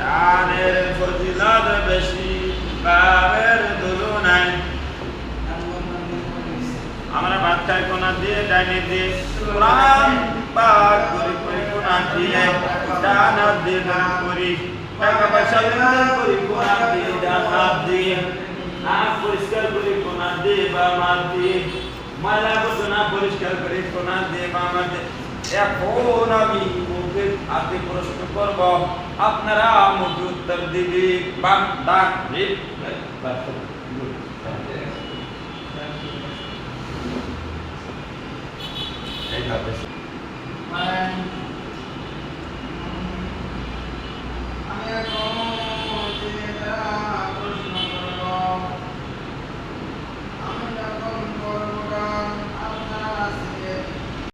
ডানের ফজিলত বেশি বামের তুলনায়। আমরা ভাত খাই কোনা দিয়ে ডাইনে দিয়ে কোরআন পাঠ করি কোনা দিয়ে ডান হাত দিয়ে দান করি টাকা পয়সা লেনদেন করি কোনা দিয়ে ডান হাত দিয়ে নাক পরিষ্কার করি কোনা দিয়ে বাম হাত দিয়ে ময়লা আবর্জনা পরিষ্কার করি কোনা দিয়ে বাম হাত দিয়ে। এখন আমি মুখে হাতে প্রশ্ন করব, আপনারা মুখে উত্তর দিবি। বাম ডান এইভাবে